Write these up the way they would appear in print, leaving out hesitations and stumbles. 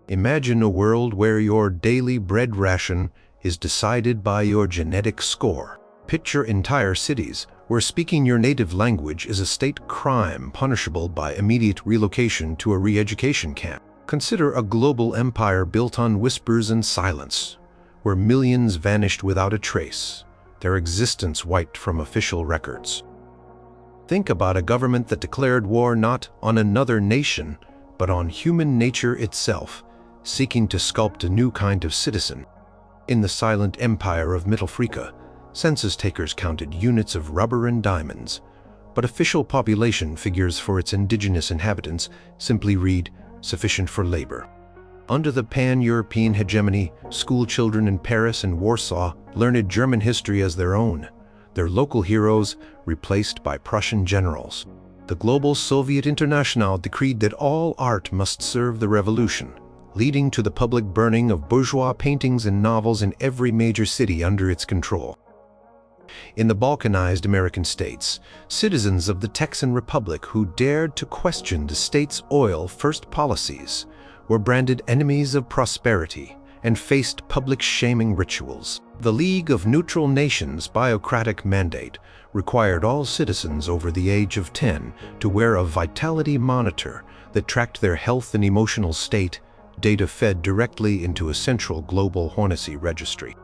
Imagine a world where your daily bread ration is decided by your genetic score. Picture entire cities where speaking your native language is a state crime punishable by immediate relocation to a re-education camp. Consider a global empire built on whispers and silence, where millions vanished without a trace, their existence wiped from official records. Think about a government that declared war not on another nation, but on human nature itself, seeking to sculpt a new kind of citizen. In the silent empire of Mittelfrika, census takers counted units of rubber and diamonds, but official population figures for its indigenous inhabitants simply read, sufficient for labor. Under the pan-European hegemony, school children in Paris and Warsaw learned German history as their own, their local heroes replaced by Prussian generals. The global Soviet Internationale decreed that all art must serve the revolution, leading to the public burning of bourgeois paintings and novels in every major city under its control. In the Balkanized American states, citizens of the Texan Republic who dared to question the state's oil-first policies were branded enemies of prosperity and faced public shaming rituals. The League of Neutral Nations biocratic mandate required all citizens over the age of 10 to wear a vitality monitor that tracked their health and emotional state, data fed directly into a central global Hornacy registry.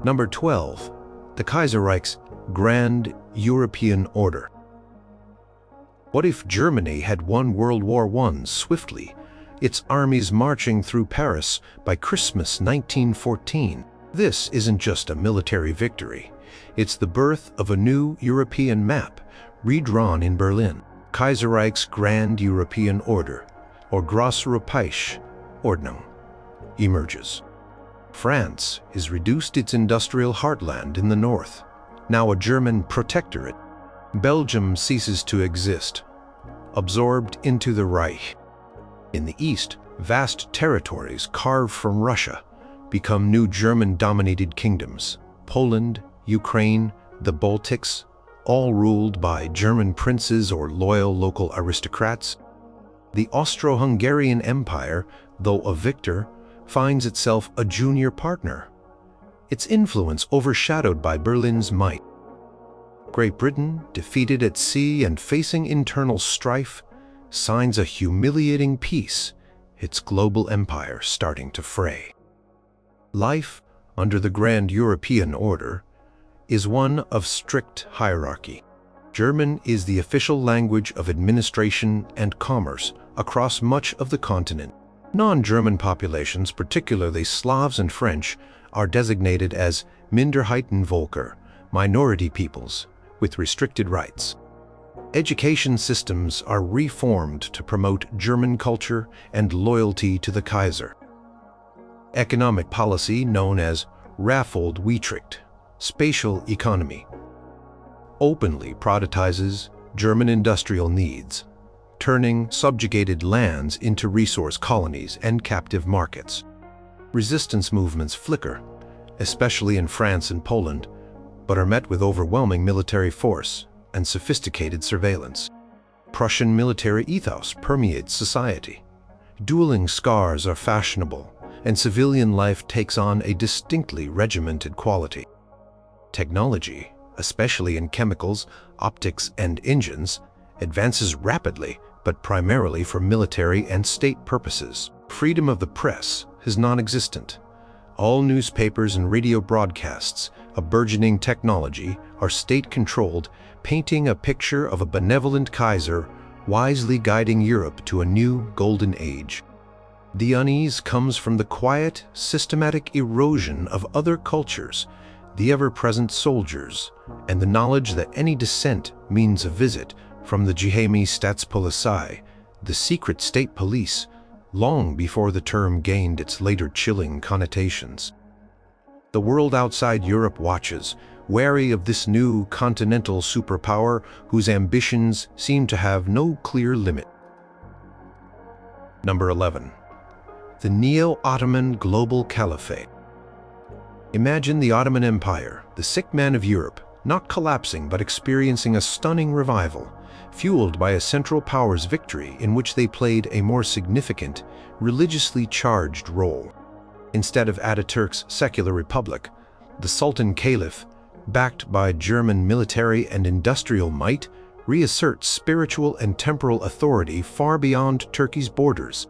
Number 12. The Kaiserreich's Grand European Order. What if Germany had won World War I swiftly, its armies marching through Paris by Christmas 1914? This isn't just a military victory. It's the birth of a new European map, redrawn in Berlin. Kaiserreich's Grand European Order, or Großeuropäische Ordnung, emerges. France has reduced its industrial heartland in the north, now a German protectorate. Belgium ceases to exist, absorbed into the Reich. In the east, vast territories carved from Russia become new German-dominated kingdoms. Poland, Ukraine, the Baltics, all ruled by German princes or loyal local aristocrats. The Austro-Hungarian Empire, though a victor, finds itself a junior partner, its influence overshadowed by Berlin's might. Great Britain, defeated at sea and facing internal strife, signs a humiliating peace, its global empire starting to fray. Life under the Grand European Order is one of strict hierarchy. German is the official language of administration and commerce across much of the continent. Non-German populations, particularly Slavs and French, are designated as Minderheitenvölker, minority peoples, with restricted rights. Education systems are reformed to promote German culture and loyalty to the Kaiser. Economic policy, known as Raffold-Wietricht, spatial economy, openly prioritizes German industrial needs, turning subjugated lands into resource colonies and captive markets. Resistance movements flicker, especially in France and Poland, but are met with overwhelming military force and sophisticated surveillance. Prussian military ethos permeates society. Dueling scars are fashionable, and civilian life takes on a distinctly regimented quality. Technology, especially in chemicals, optics, and engines, advances rapidly, but primarily for military and state purposes. Freedom of the press is non-existent. All newspapers and radio broadcasts, a burgeoning technology, are state-controlled, painting a picture of a benevolent Kaiser wisely guiding Europe to a new golden age. The unease comes from the quiet, systematic erosion of other cultures, the ever-present soldiers, and the knowledge that any dissent means a visit from the Geheime Staatspolizei, the secret state police, long before the term gained its later chilling connotations. The world outside Europe watches, wary of this new continental superpower whose ambitions seem to have no clear limit. Number 11. The Neo-Ottoman Global Caliphate. Imagine the Ottoman Empire, the sick man of Europe, not collapsing but experiencing a stunning revival, fueled by a Central Powers victory in which they played a more significant, religiously charged role. Instead of Ataturk's secular republic, the Sultan Caliph, backed by German military and industrial might, reasserts spiritual and temporal authority far beyond Turkey's borders.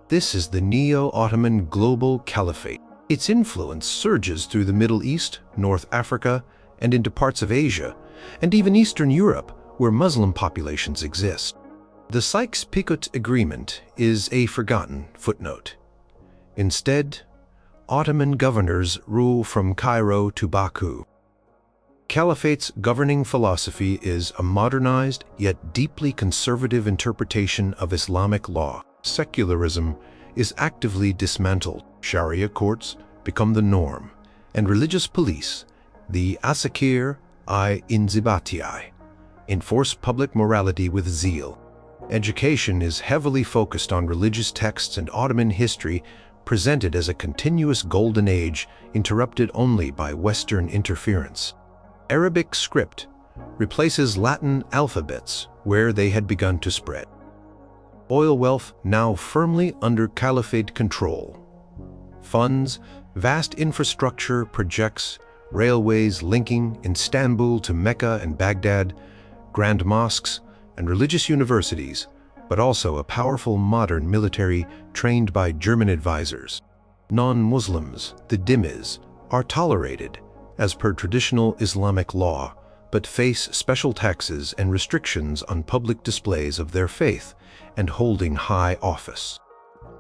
This is the Neo-Ottoman Global Caliphate. Its influence surges through the Middle East, North Africa, and into parts of Asia, and even Eastern Europe, where Muslim populations exist. The Sykes-Picot Agreement is a forgotten footnote. Instead, Ottoman governors rule from Cairo to Baku. Caliphate's governing philosophy is a modernized yet deeply conservative interpretation of Islamic law. Secularism is actively dismantled. Sharia courts become the norm, and religious police, the asakir-i-inzibati, enforce public morality with zeal. Education is heavily focused on religious texts, and Ottoman history presented as a continuous golden age interrupted only by Western interference. Arabic script replaces Latin alphabets where they had begun to spread. Oil wealth now firmly under Caliphate control. Funds, vast infrastructure projects, railways linking Istanbul to Mecca and Baghdad, grand mosques, and religious universities, but also a powerful modern military trained by German advisors. Non-Muslims, the dhimmis, are tolerated as per traditional Islamic law, but face special taxes and restrictions on public displays of their faith and holding high office.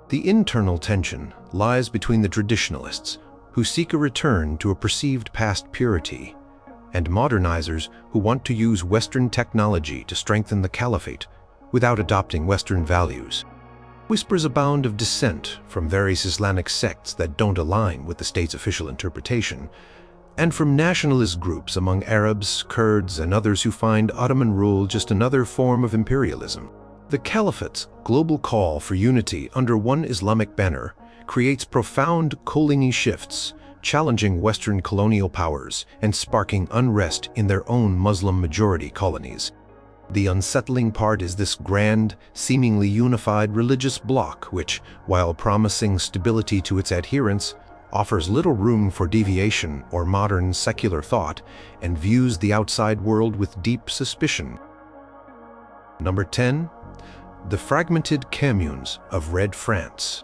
The internal tension lies between the traditionalists, who seek a return to a perceived past purity, and modernizers who want to use Western technology to strengthen the caliphate without adopting Western values. Whispers abound of dissent from various Islamic sects that don't align with the state's official interpretation, and from nationalist groups among Arabs, Kurds, and others who find Ottoman rule just another form of imperialism. The Caliphate's global call for unity under one Islamic banner creates profound Khomeini shifts, challenging Western colonial powers and sparking unrest in their own Muslim-majority colonies. The unsettling part is this grand, seemingly unified religious bloc which, while promising stability to its adherents, offers little room for deviation or modern secular thought and views the outside world with deep suspicion. Number 10. The Fragmented Communes of Red France.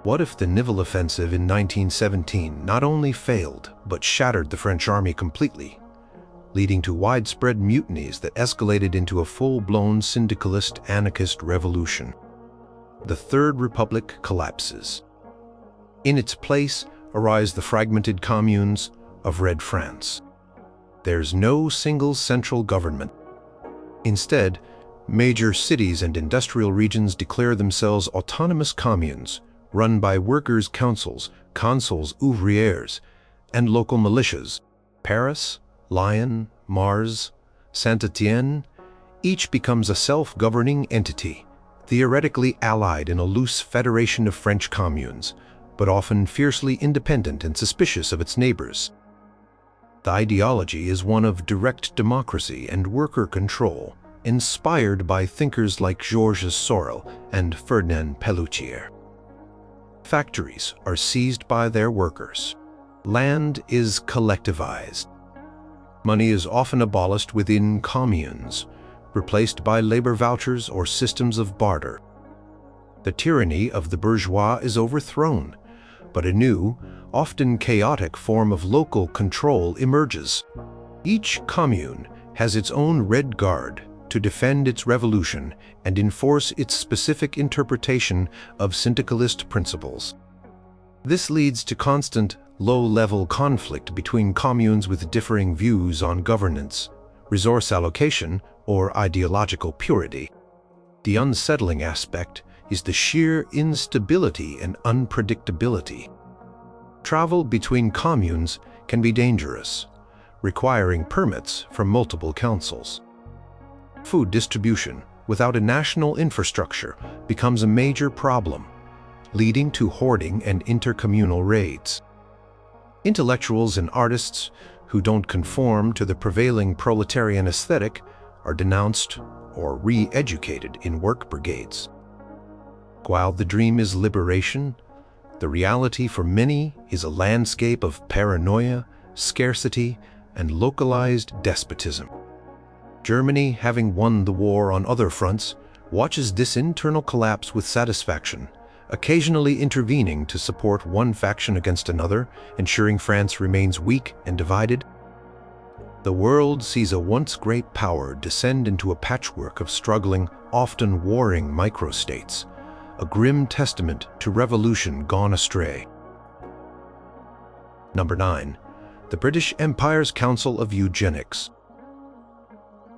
What if the Nivelle offensive in 1917 not only failed but shattered the French army completely, leading to widespread mutinies that escalated into a full-blown syndicalist-anarchist revolution? The Third Republic collapses. In its place arise the fragmented communes of Red France. There's no single central government. Instead, major cities and industrial regions declare themselves autonomous communes, run by workers' councils, consuls ouvriers, and local militias. Paris, Lyon, Mars, Saint-Étienne, each becomes a self-governing entity, theoretically allied in a loose federation of French communes, but often fiercely independent and suspicious of its neighbors. The ideology is one of direct democracy and worker control, inspired by thinkers like Georges Sorel and Ferdinand Pelloutier. Factories are seized by their workers. Land is collectivized. Money is often abolished within communes, replaced by labor vouchers or systems of barter. The tyranny of the bourgeois is overthrown, but a new, often chaotic form of local control emerges. Each commune has its own Red Guard to defend its revolution and enforce its specific interpretation of syndicalist principles. This leads to constant, low-level conflict between communes with differing views on governance, resource allocation, or ideological purity. The unsettling aspect is the sheer instability and unpredictability. Travel between communes can be dangerous, requiring permits from multiple councils. Food distribution without a national infrastructure becomes a major problem, leading to hoarding and intercommunal raids. Intellectuals and artists who don't conform to the prevailing proletarian aesthetic are denounced or re-educated in work brigades. While the dream is liberation, the reality for many is a landscape of paranoia, scarcity, and localized despotism. Germany, having won the war on other fronts, watches this internal collapse with satisfaction, occasionally intervening to support one faction against another, ensuring France remains weak and divided. The world sees a once great power descend into a patchwork of struggling, often warring microstates, a grim testament to revolution gone astray. Number 9. The British Empire's Council of Eugenics.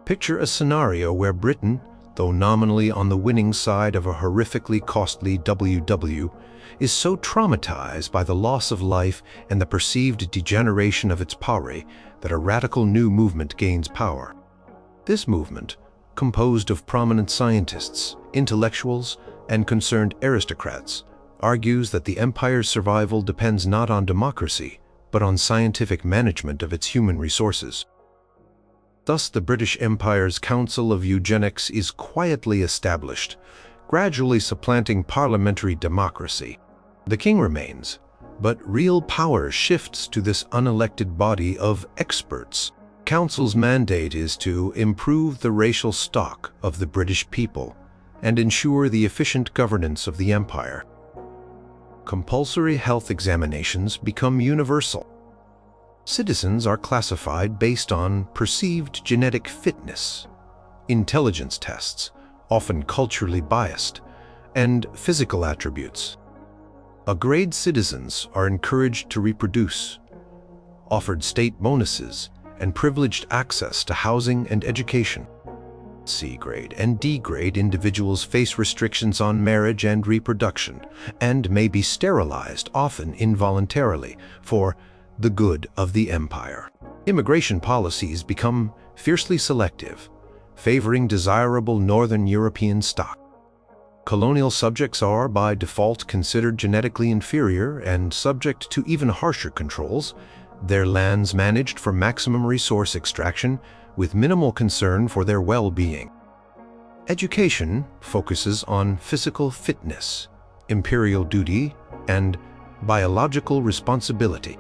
Picture a scenario where Britain, though nominally on the winning side of a horrifically costly WW, is so traumatized by the loss of life and the perceived degeneration of its power that a radical new movement gains power. This movement, composed of prominent scientists, intellectuals, and concerned aristocrats, argues that the empire's survival depends not on democracy, but on scientific management of its human resources. Thus, the British Empire's Council of Eugenics is quietly established, gradually supplanting parliamentary democracy. The king remains, but real power shifts to this unelected body of experts. Council's mandate is to improve the racial stock of the British people and ensure the efficient governance of the empire. Compulsory health examinations become universal. Citizens are classified based on perceived genetic fitness, intelligence tests, often culturally biased, and physical attributes. Grade citizens are encouraged to reproduce, offered state bonuses, and privileged access to housing and education. C-grade and D-grade individuals face restrictions on marriage and reproduction, and may be sterilized, often involuntarily, for the good of the empire. Immigration policies become fiercely selective, favoring desirable Northern European stock. Colonial subjects are, by default, considered genetically inferior and subject to even harsher controls, their lands managed for maximum resource extraction with minimal concern for their well-being. Education focuses on physical fitness, imperial duty, and biological responsibility.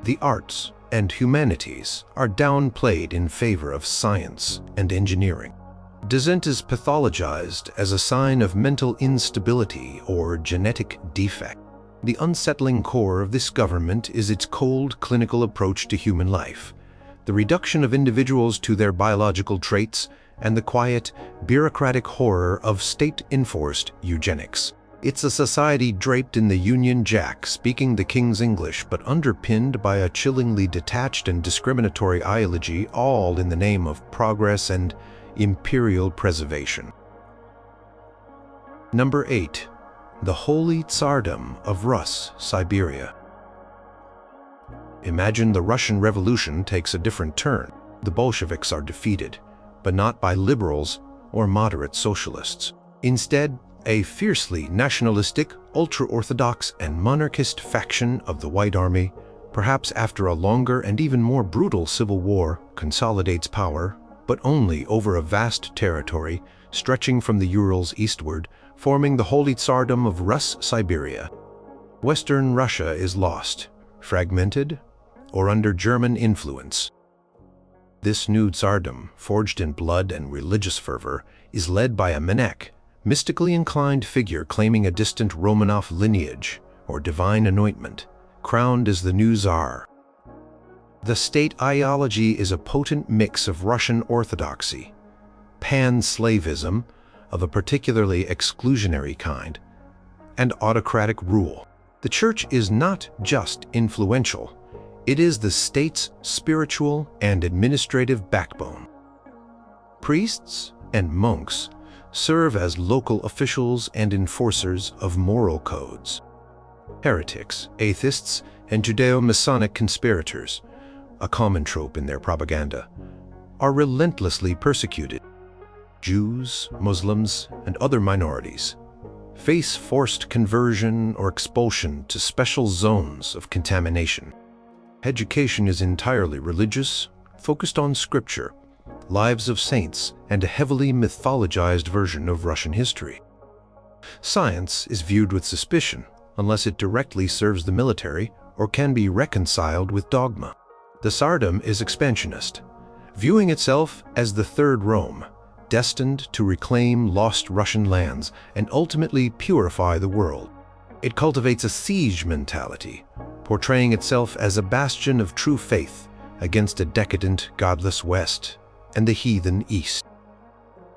The arts and humanities are downplayed in favor of science and engineering. Dissent is pathologized as a sign of mental instability or genetic defect. The unsettling core of this government is its cold, clinical approach to human life, the reduction of individuals to their biological traits, and the quiet, bureaucratic horror of state-enforced eugenics. It's a society draped in the Union Jack, speaking the king's English, but underpinned by a chillingly detached and discriminatory ideology, all in the name of progress and imperial preservation. Number 8. The Holy Tsardom of Rus, Siberia. Imagine the Russian Revolution takes a different turn. The Bolsheviks are defeated, but not by liberals or moderate socialists. Instead, a fiercely nationalistic, ultra-Orthodox, and monarchist faction of the White Army, perhaps after a longer and even more brutal civil war, consolidates power, but only over a vast territory stretching from the Urals eastward, forming the Holy Tsardom of Rus, Siberia. Western Russia is lost, fragmented, or under German influence. This new tsardom, forged in blood and religious fervor, is led by a Menek, mystically inclined figure claiming a distant Romanov lineage or divine anointment, crowned as the new Tsar. The state ideology is a potent mix of Russian orthodoxy, pan-slavism of a particularly exclusionary kind, and autocratic rule. The church is not just influential, it is the state's spiritual and administrative backbone. Priests and monks serve as local officials and enforcers of moral codes. Heretics, atheists, and Judeo-Masonic conspirators, a common trope in their propaganda, are relentlessly persecuted. Jews, Muslims, and other minorities face forced conversion or expulsion to special zones of contamination. Education is entirely religious, focused on scripture, lives of saints, and a heavily mythologized version of Russian history. Science is viewed with suspicion unless it directly serves the military or can be reconciled with dogma. The Tsardom is expansionist, viewing itself as the Third Rome, destined to reclaim lost Russian lands and ultimately purify the world. It cultivates a siege mentality, portraying itself as a bastion of true faith against a decadent, godless West and the heathen East.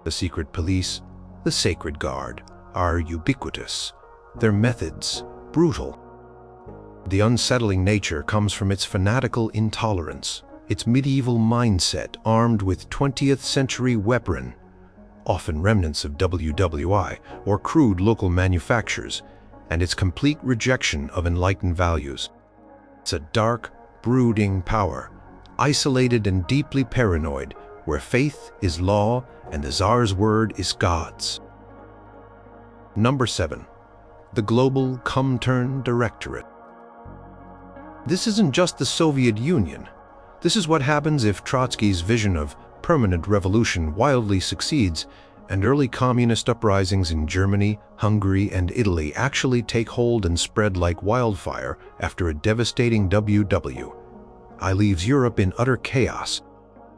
The secret police, the sacred guard, are ubiquitous, their methods brutal. The unsettling nature comes from its fanatical intolerance, its medieval mindset armed with 20th century weaponry, often remnants of WWI or crude local manufactures, and its complete rejection of enlightened values. It's a dark, brooding power, isolated and deeply paranoid, where faith is law and the Tsar's word is God's. Number 7. The Global Communes Directorate. This isn't just the Soviet Union. This is what happens if Trotsky's vision of permanent revolution wildly succeeds and early communist uprisings in Germany, Hungary, and Italy actually take hold and spread like wildfire after a devastating WWI leaves Europe in utter chaos.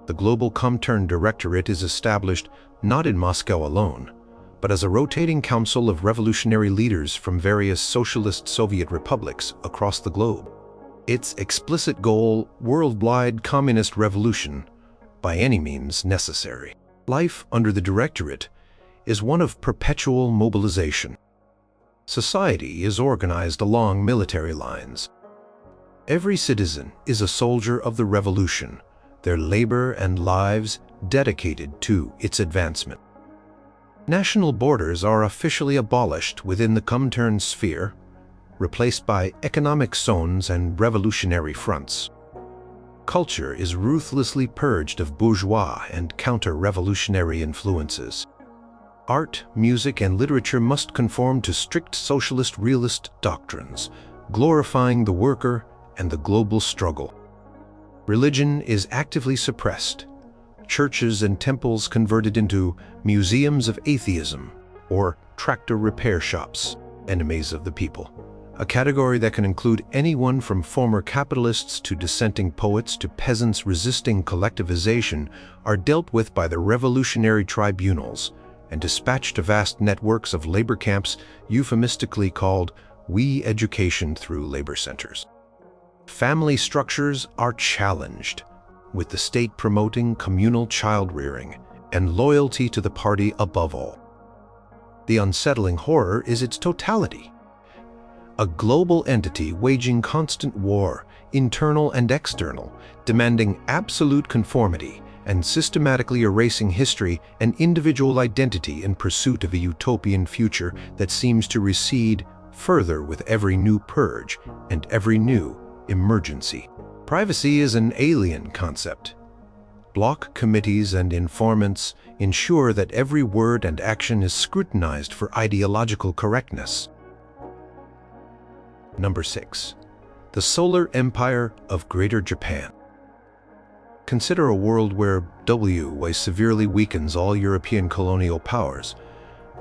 The Global Communes Directorate is established not in Moscow alone, but as a rotating council of revolutionary leaders from various socialist Soviet republics across the globe. Its explicit goal, worldwide communist revolution, by any means necessary. Life under the Directorate is one of perpetual mobilization. Society is organized along military lines. Every citizen is a soldier of the revolution, their labor and lives dedicated to its advancement. National borders are officially abolished within the Comintern sphere, replaced by economic zones and revolutionary fronts. Culture is ruthlessly purged of bourgeois and counter-revolutionary influences. Art, music, and literature must conform to strict socialist realist doctrines, glorifying the worker and the global struggle. Religion is actively suppressed. Churches and temples converted into museums of atheism or tractor repair shops, enemies of the people. A category that can include anyone from former capitalists to dissenting poets to peasants resisting collectivization are dealt with by the revolutionary tribunals and dispatched to vast networks of labor camps euphemistically called "we education through labor centers." Family structures are challenged, with the state promoting communal child-rearing and loyalty to the party above all. The unsettling horror is its totality. A global entity waging constant war, internal and external, demanding absolute conformity and systematically erasing history and individual identity in pursuit of a utopian future that seems to recede further with every new purge and every new emergency. Privacy is an alien concept. Block committees and informants ensure that every word and action is scrutinized for ideological correctness. Number 6. The Solar Empire of Greater Japan. Consider a world where WWI severely weakens all European colonial powers,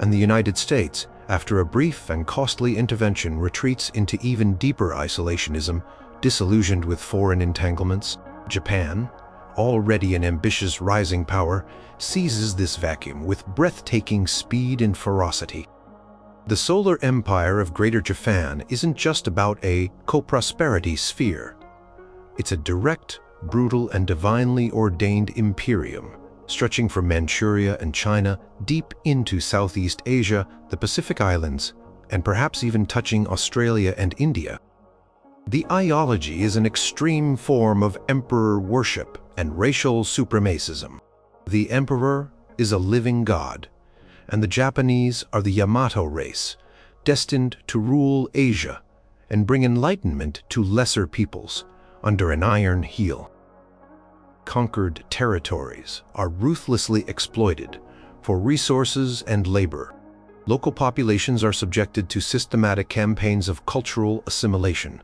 and the United States, after a brief and costly intervention, retreats into even deeper isolationism, disillusioned with foreign entanglements. Japan, already an ambitious rising power, seizes this vacuum with breathtaking speed and ferocity. The Solar Empire of Greater Japan isn't just about a co-prosperity sphere. It's a direct, brutal, and divinely ordained imperium, stretching from Manchuria and China deep into Southeast Asia, the Pacific Islands, and perhaps even touching Australia and India. The ideology is an extreme form of emperor worship and racial supremacism. The emperor is a living god, and the Japanese are the Yamato race, destined to rule Asia and bring enlightenment to lesser peoples under an iron heel. Conquered territories are ruthlessly exploited for resources and labor. Local populations are subjected to systematic campaigns of cultural assimilation,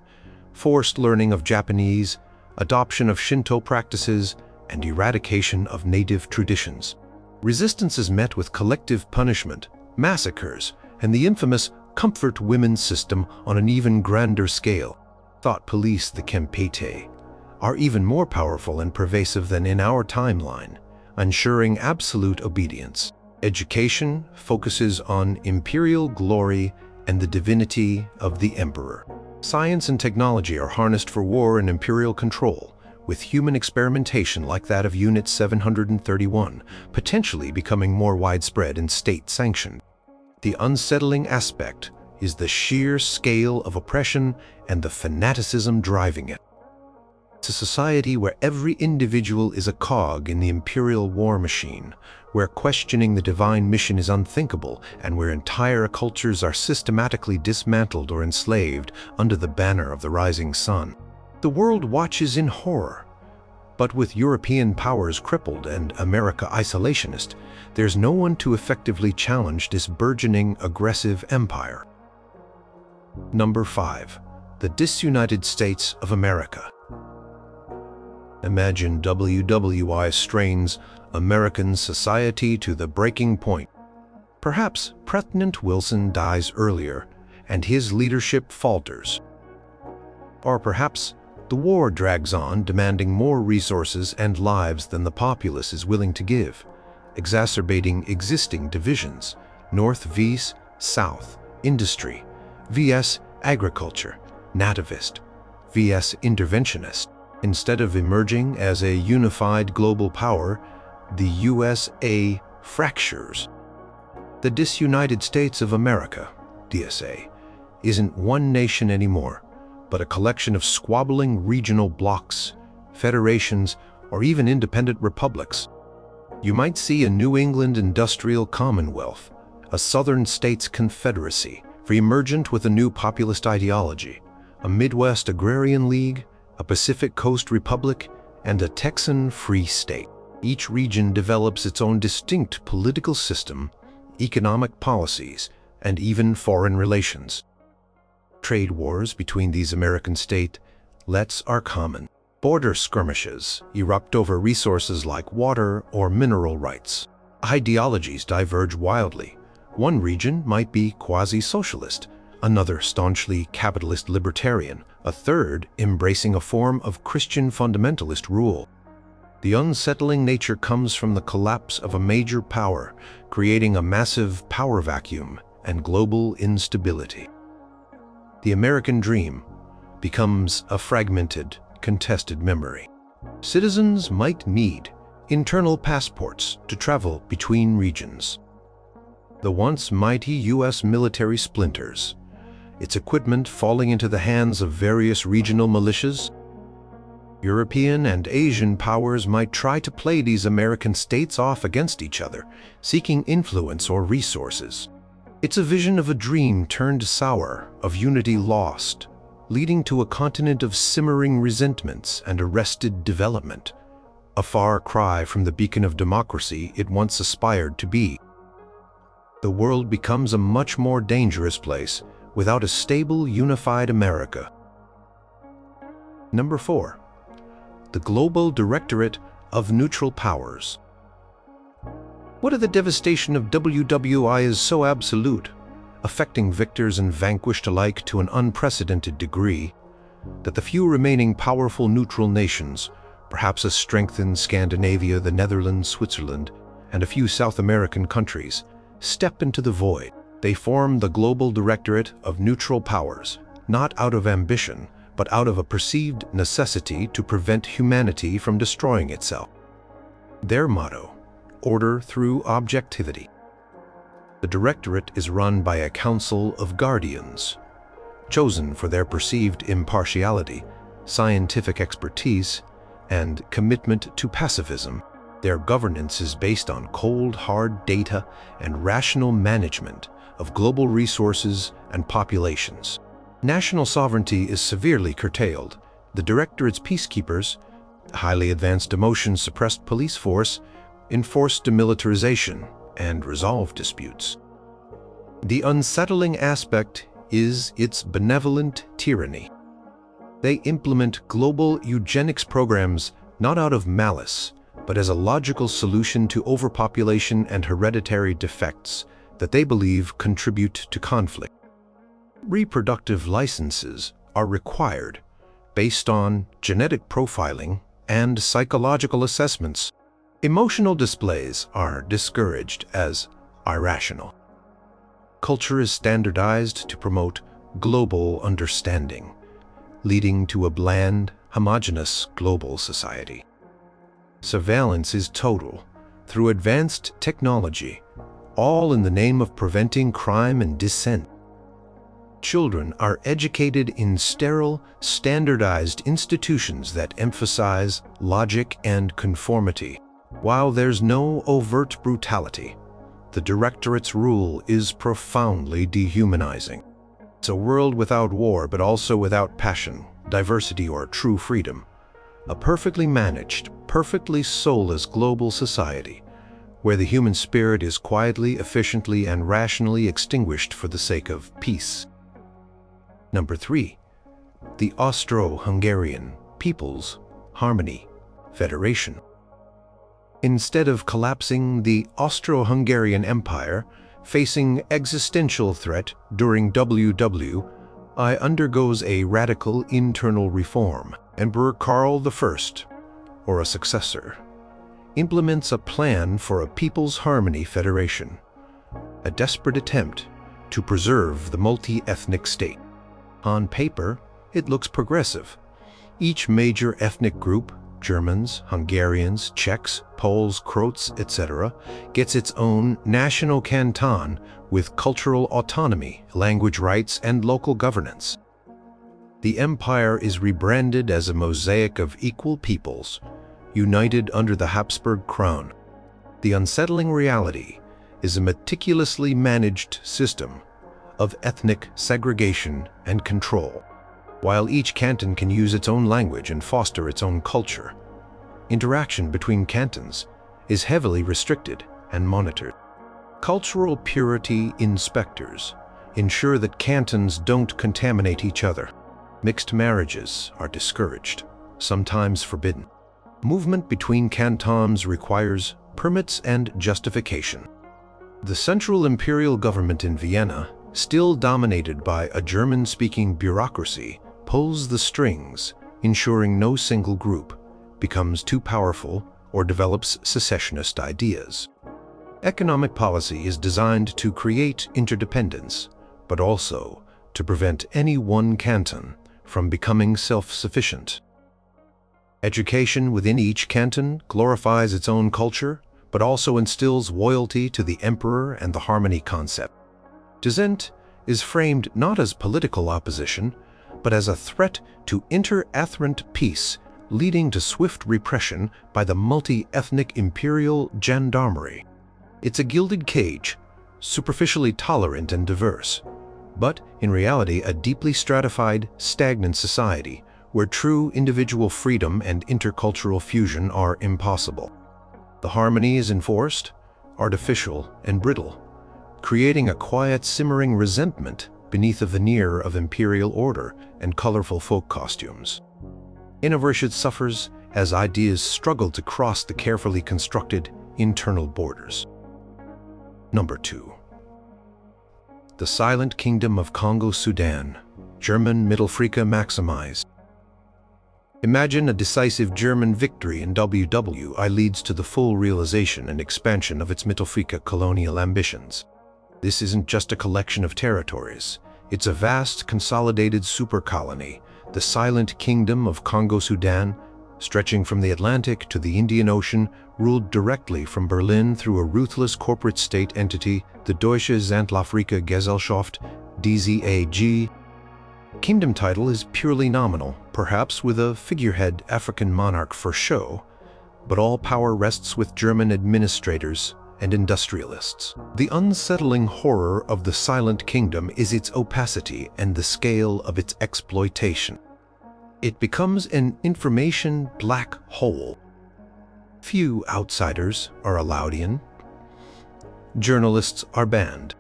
forced learning of Japanese, adoption of Shinto practices, and eradication of native traditions. Resistance is met with collective punishment, massacres, and the infamous comfort women system on an even grander scale. Thought police, the Kempete, are even more powerful and pervasive than in our timeline, ensuring absolute obedience. Education focuses on imperial glory and the divinity of the emperor. Science and technology are harnessed for war and imperial control, with human experimentation like that of Unit 731 potentially becoming more widespread and state-sanctioned. The unsettling aspect is the sheer scale of oppression and the fanaticism driving it. It's a society where every individual is a cog in the imperial war machine, where questioning the divine mission is unthinkable, and where entire cultures are systematically dismantled or enslaved under the banner of the rising sun. The world watches in horror. But with European powers crippled and America isolationist, there's no one to effectively challenge this burgeoning aggressive empire. Number 5. The Disunited States of America. Imagine WWI strains American society to the breaking point. Perhaps President Wilson dies earlier and his leadership falters. Or perhaps the war drags on, demanding more resources and lives than the populace is willing to give, exacerbating existing divisions, North vs. South, industry vs. agriculture, nativist vs. interventionist. Instead of emerging as a unified global power, the USA fractures. The Disunited States of America, DSA, isn't one nation anymore, but a collection of squabbling regional blocs, federations, or even independent republics. You might see a New England industrial commonwealth, a Southern States Confederacy, re-emergent with a new populist ideology, a Midwest Agrarian League, a Pacific Coast Republic, and a Texan Free State. Each region develops its own distinct political system, economic policies, and even foreign relations. Trade wars between these American statelets are common. Border skirmishes erupt over resources like water or mineral rights. Ideologies diverge wildly. One region might be quasi-socialist, another staunchly capitalist libertarian, a third embracing a form of Christian fundamentalist rule. The unsettling nature comes from the collapse of a major power, creating a massive power vacuum and global instability. The American dream becomes a fragmented, contested memory. Citizens might need internal passports to travel between regions. The once mighty U.S. military splinters, its equipment falling into the hands of various regional militias. European and Asian powers might try to play these American states off against each other, seeking influence or resources. It's a vision of a dream turned sour, of unity lost, leading to a continent of simmering resentments and arrested development, a far cry from the beacon of democracy it once aspired to be. The world becomes a much more dangerous place without a stable, unified America. Number 4. The Global Directorate of Neutral Powers. What if the devastation of WWI is so absolute, affecting victors and vanquished alike to an unprecedented degree, that the few remaining powerful neutral nations, perhaps a strengthened Scandinavia, the Netherlands, Switzerland, and a few South American countries, step into the void? They form the Global Directorate of Neutral Powers, not out of ambition, but out of a perceived necessity to prevent humanity from destroying itself. Their motto: order through objectivity. The Directorate is run by a council of guardians, chosen for their perceived impartiality, scientific expertise, and commitment to pacifism. Their governance is based on cold, hard data and rational management of global resources and populations. National sovereignty is severely curtailed. The Directorate's peacekeepers, a highly advanced emotion-suppressed police force, enforce demilitarization and resolve disputes. The unsettling aspect is its benevolent tyranny. They implement global eugenics programs not out of malice, but as a logical solution to overpopulation and hereditary defects that they believe contribute to conflict. Reproductive licenses are required based on genetic profiling and psychological assessments. Emotional displays are discouraged as irrational. Culture is standardized to promote global understanding, leading to a bland, homogeneous global society. Surveillance is total, through advanced technology, all in the name of preventing crime and dissent. Children are educated in sterile, standardized institutions that emphasize logic and conformity. While there's no overt brutality, the directorate's rule is profoundly dehumanizing. It's a world without war, but also without passion, diversity, or true freedom. A perfectly managed, perfectly soulless global society, where the human spirit is quietly, efficiently, and rationally extinguished for the sake of peace. Number 3. The Austro-Hungarian People's Harmony Federation. Instead of collapsing, the Austro-Hungarian Empire, facing existential threat during WWI, undergoes a radical internal reform. Emperor Karl I, or a successor, implements a plan for a People's Harmony Federation, a desperate attempt to preserve the multi-ethnic state. On paper, it looks progressive. Each major ethnic group, Germans, Hungarians, Czechs, Poles, Croats, etc., gets its own national canton with cultural autonomy, language rights, and local governance. The empire is rebranded as a mosaic of equal peoples, united under the Habsburg crown. The unsettling reality is a meticulously managed system of ethnic segregation and control. While each canton can use its own language and foster its own culture, interaction between cantons is heavily restricted and monitored. Cultural purity inspectors ensure that cantons don't contaminate each other. Mixed marriages are discouraged, sometimes forbidden. Movement between cantons requires permits and justification. The central imperial government in Vienna, still dominated by a German-speaking bureaucracy, pulls the strings, ensuring no single group becomes too powerful or develops secessionist ideas. Economic policy is designed to create interdependence, but also to prevent any one canton from becoming self-sufficient. Education within each canton glorifies its own culture, but also instills loyalty to the emperor and the harmony concept. Dissent is framed not as political opposition, but as a threat to inter-ethnic peace, leading to swift repression by the multi-ethnic imperial gendarmerie. It's a gilded cage, superficially tolerant and diverse, but in reality a deeply stratified, stagnant society where true individual freedom and intercultural fusion are impossible. The harmony is enforced, artificial and brittle, creating a quiet, simmering resentment beneath a veneer of imperial order and colorful folk costumes. Innovation suffers as ideas struggle to cross the carefully constructed internal borders. Number 2. The Silent Kingdom of Congo-Sudan, German Mittelfrika maximized. Imagine a decisive German victory in WWI leads to the full realization and expansion of its Mittelfrika colonial ambitions. This isn't just a collection of territories. It's a vast, consolidated supercolony, the Silent Kingdom of Congo-Sudan, stretching from the Atlantic to the Indian Ocean, ruled directly from Berlin through a ruthless corporate state entity, the Deutsche Zentralafrika Gesellschaft, DZAG. Kingdom title is purely nominal, perhaps with a figurehead African monarch for show, but all power rests with German administrators and industrialists. The unsettling horror of the Silent Kingdom is its opacity and the scale of its exploitation. It becomes an information black hole. Few outsiders are allowed in. Journalists are banned.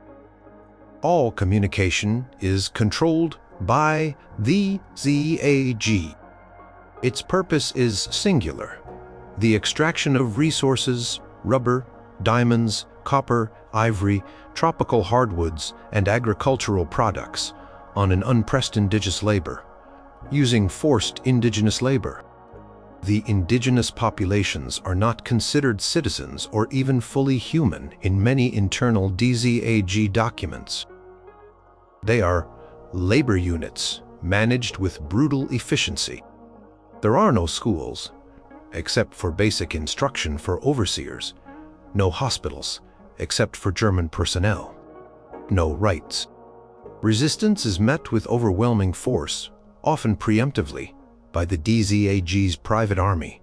All communication is controlled by the ZAG. Its purpose is singular: the extraction of resources, rubber, diamonds, copper, ivory, tropical hardwoods, and agricultural products on an unprecedented labor, using forced indigenous labor. The indigenous populations are not considered citizens or even fully human in many internal DZAG documents. They are labor units managed with brutal efficiency. There are no schools, except for basic instruction for overseers, no hospitals, except for German personnel, no rights. Resistance is met with overwhelming force, often preemptively, by the DZAG's private army,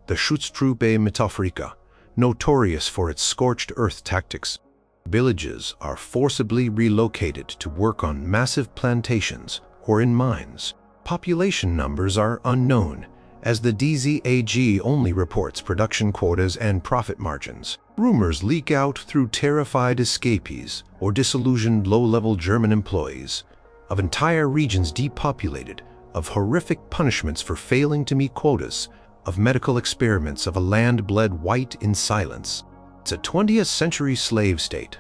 the Schutztruppe Mittelafrika, notorious for its scorched earth tactics. Villages are forcibly relocated to work on massive plantations or in mines. Population numbers are unknown, as the DZAG only reports production quotas and profit margins. Rumors leak out through terrified escapees or disillusioned low-level German employees of entire regions depopulated, of horrific punishments for failing to meet quotas, of medical experiments of a land bled white in silence. It's a 20th century slave state,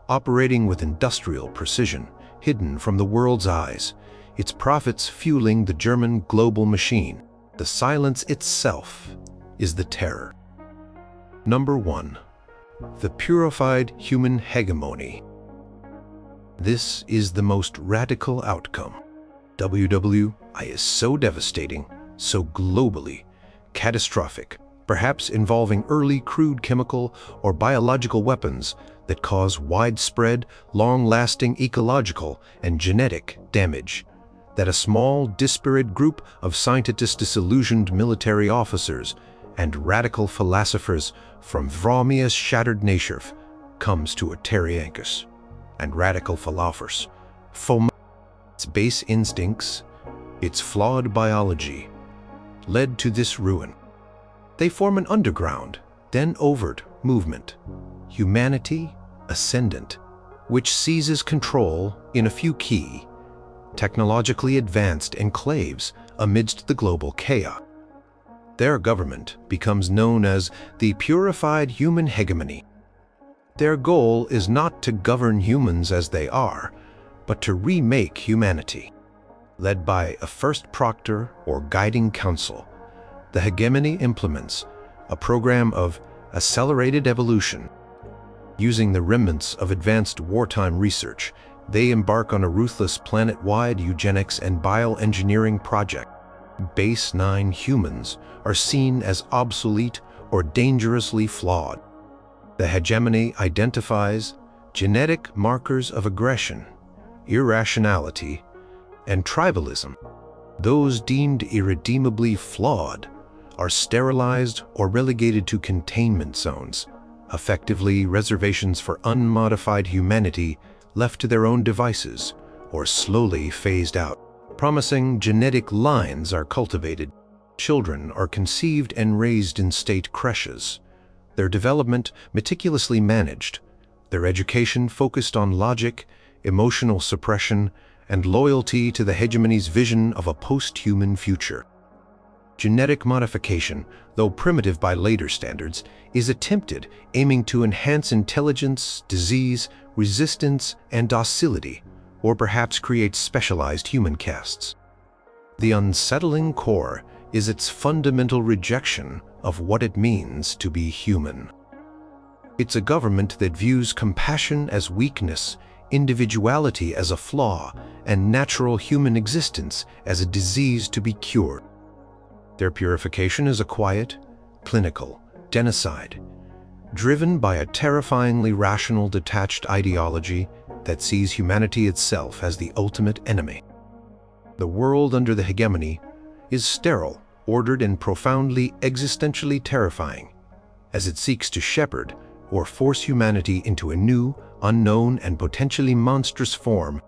operating with industrial precision, hidden from the world's eyes, its profits fueling the German global machine. The silence itself is the terror. Number 1. The purified human hegemony. This is the most radical outcome. WWI is so devastating, so globally catastrophic, perhaps involving early crude chemical or biological weapons that cause widespread, long-lasting ecological and genetic damage, that a small, disparate group of scientists, disillusioned military officers, and radical philosophers from Vromia's shattered nature comes to a Teriankus, and radical philosophers from its base instincts, its flawed biology, led to this ruin. They form an underground, then overt movement, humanity ascendant, which seizes control in a few key, technologically advanced enclaves amidst the global chaos. Their government becomes known as the purified human hegemony. Their goal is not to govern humans as they are, but to remake humanity. Led by a first proctor or guiding council, the hegemony implements a program of accelerated evolution. Using the remnants of advanced wartime research, they embark on a ruthless planet-wide eugenics and bioengineering project. Base 9 humans are seen as obsolete or dangerously flawed. The hegemony identifies genetic markers of aggression, irrationality, and tribalism. Those deemed irredeemably flawed are sterilized or relegated to containment zones, effectively reservations for unmodified humanity left to their own devices or slowly phased out. Promising genetic lines are cultivated. Children are conceived and raised in state creches, their development meticulously managed, their education focused on logic, emotional suppression, and loyalty to the hegemony's vision of a post-human future. Genetic modification, though primitive by later standards, is attempted aiming to enhance intelligence, disease, resistance, and docility, or perhaps create specialized human castes. The unsettling core is its fundamental rejection of what it means to be human. It's a government that views compassion as weakness, individuality as a flaw, and natural human existence as a disease to be cured. Their purification is a quiet, clinical genocide, driven by a terrifyingly rational, detached ideology that sees humanity itself as the ultimate enemy. The world under the hegemony is sterile, ordered, and profoundly existentially terrifying, as it seeks to shepherd or force humanity into a new, unknown, and potentially monstrous form